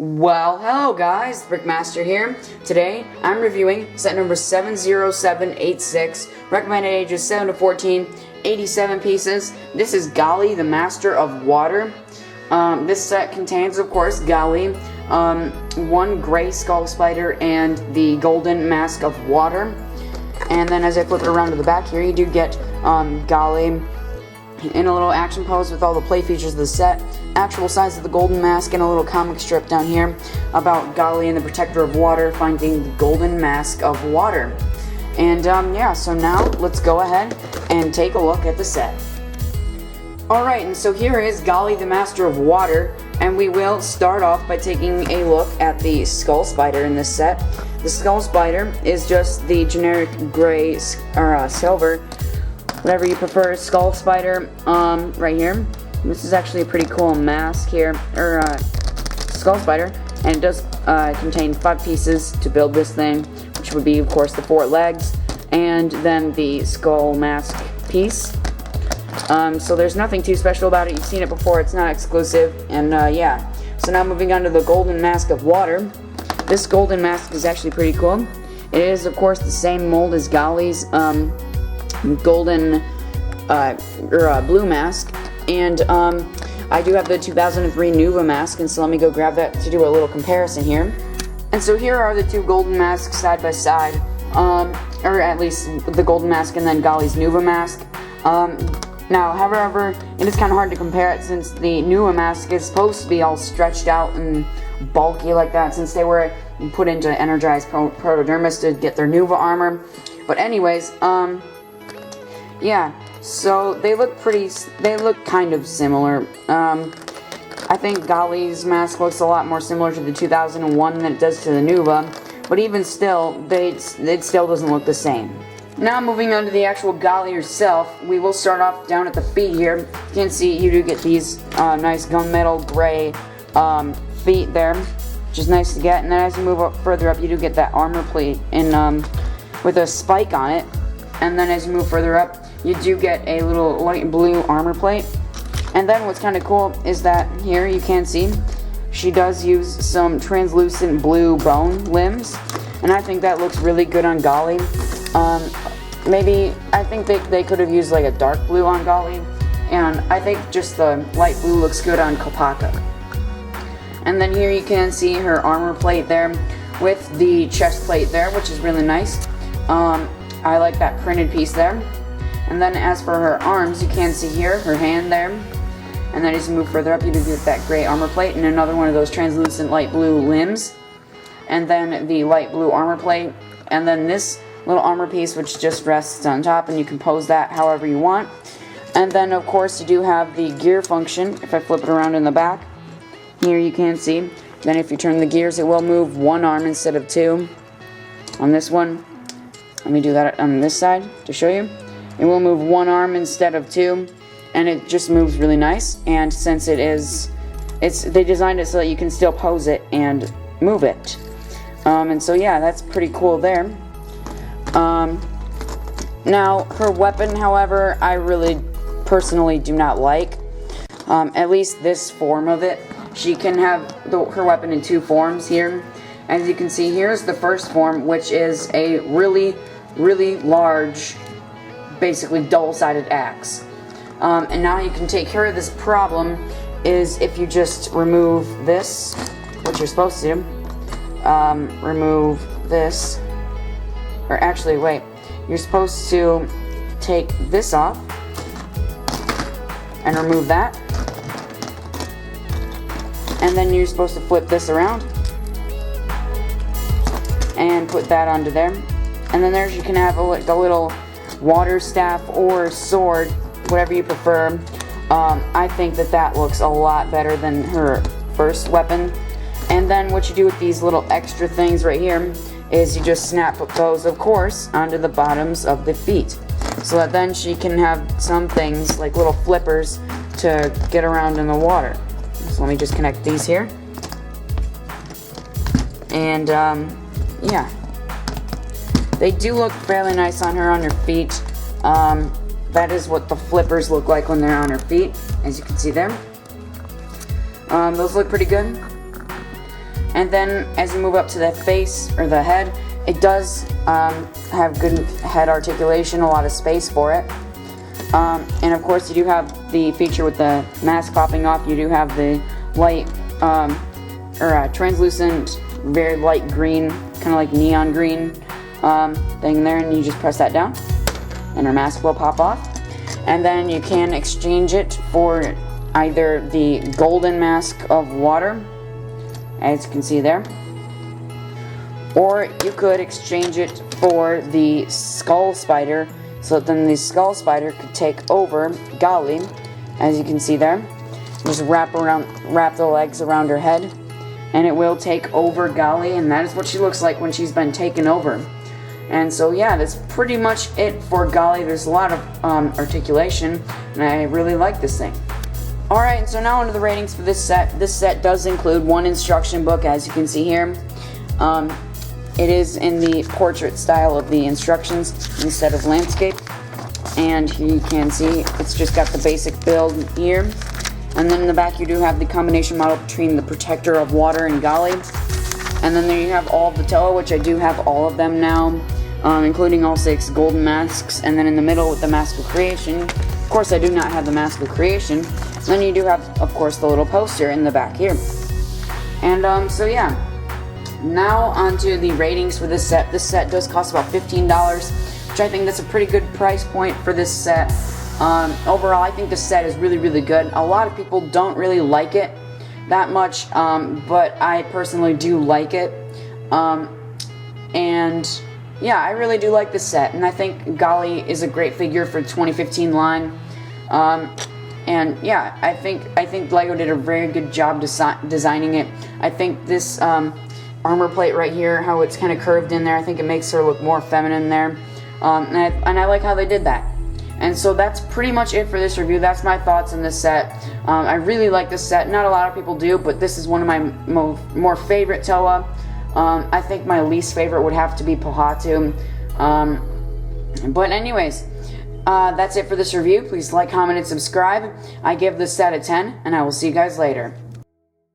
Well, hello guys, BrickMaster here. Today, I'm reviewing set number 70786, recommended ages 7 to 14, 87 pieces. This is Gali, the Master of Water. This set contains, of course, Gali, one gray skull spider, and the golden mask of water. And then as I flip it around to the back here, you do get Gali in a little action pose with all the play features of the set, actual size of the golden mask, and a little comic strip down here about Gali and the Protector of Water finding the golden mask of water. And yeah, so now let's go ahead and take a look at the set. Alright, and so here is Gali, the Master of Water, and we will start off by taking a look at the skull spider in this set. The skull spider is just the generic gray or silver, whatever you prefer, skull spider, right here. This is actually a pretty cool mask here, or skull spider, and it does contain 5 pieces to build this thing, which would be, of course, the 4 legs, and then the skull mask piece. So there's nothing too special about it. You've seen it before, it's not exclusive, and yeah. So now moving on to the golden mask of water. This golden mask is actually pretty cool. It is, of course, the same mold as Gali's golden blue mask, and I do have the 2003 Nuva mask, and so let me go grab that to do a little comparison here. And so here are the 2 golden masks side by side, or at least the golden mask and then Gali's Nuva mask. Now, however, it is kind of hard to compare it since the Nuva mask is supposed to be all stretched out and bulky like that, since they were put into energized protodermis to get their Nuva armor. But anyways, yeah, so they look kind of similar. I think Gali's mask looks a lot more similar to the 2001 than it does to the Nuva, but even still, it still doesn't look the same. Now moving on to the actual Gali herself, we will start off down at the feet here. You can see you do get these nice gunmetal gray feet there, which is nice to get, and then as you move up further up, you do get that armor plate in, with a spike on it, and then as you move further up, you do get a little light blue armor plate. And then what's kind of cool is that here you can see she does use some translucent blue bone limbs, and I think that looks really good on Gali. Maybe I think they could have used like a dark blue on Gali, and I think just the light blue looks good on Kopaka. And then here you can see her armor plate there with the chest plate there, which is really nice. I like that printed piece there. And then as for her arms, you can see here her hand there, and then as you move further up, you do get that gray armor plate and another one of those translucent light blue limbs, and then the light blue armor plate, and then this little armor piece which just rests on top, and you can pose that however you want. And then of course you do have the gear function. If I flip it around in the back, here you can see, then if you turn the gears, it will move 1 arm instead of 2. On this one, let me do that on this side to show you. It will move 1 arm instead of 2, and it just moves really nice. And since they designed it so that you can still pose it and move it. And so yeah, that's pretty cool there. Now, her weapon, however, I really personally do not like. At least this form of it. She can have her weapon in 2 forms here. As you can see, here's the first form, which is a really, really large, basically double-sided axe. And now you can take care of this problem is if you just remove this, what you're supposed to do. Remove this. Or actually, wait. You're supposed to take this off and remove that. And then you're supposed to flip this around and put that onto there. And then there you can have the little water staff or sword, whatever you prefer. I think that looks a lot better than her first weapon. And then what you do with these little extra things right here is you just snap those, of course, onto the bottoms of the feet, so that then she can have some things like little flippers to get around in the water. So let me just connect these here. And yeah, they do look fairly nice on her feet. That is what the flippers look like when they're on her feet, as you can see there. Those look pretty good. And then as you move up to the face or the head, it does have good head articulation, a lot of space for it. And of course you do have the feature with the mask popping off. You do have the light translucent, very light green, kind of like neon green thing there, and you just press that down and her mask will pop off. And then you can exchange it for either the golden mask of water, as you can see there, or you could exchange it for the skull spider, so that then the skull spider could take over Gali, as you can see there. Just wrap the legs around her head, and it will take over Gali, and that is what she looks like when she's been taken over. And so yeah, that's pretty much it for Gali. There's a lot of articulation, and I really like this thing. Alright, so now onto the ratings for this set. This set does include one instruction book, as you can see here. It is in the portrait style of the instructions instead of landscape. And here you can see it's just got the basic build here. And then in the back you do have the combination model between the Protector of Water and Gali. And then there you have all of the Toa, which I do have all of them now, including all 6 golden masks. And then in the middle with the Mask of Creation. Of course I do not have the Mask of Creation. Then you do have, of course, the little poster in the back here. And so yeah, now onto the ratings for this set. This set does cost about $15, which I think that's a pretty good price point for this set. Overall, I think this set is really, really good. A lot of people don't really like it that much, but I personally do like it. And yeah, I really do like this set, and I think Gali is a great figure for the 2015 line. And yeah, I think LEGO did a very good job designing it. I think this armor plate right here, how it's kind of curved in there, I think it makes her look more feminine there. And I like how they did that. And so that's pretty much it for this review. That's my thoughts on this set. I really like this set. Not a lot of people do, but this is one of my more favorite Toa. I think my least favorite would have to be Pohatu. But anyways, that's it for this review. Please like, comment, and subscribe. I give this set a 10, and I will see you guys later.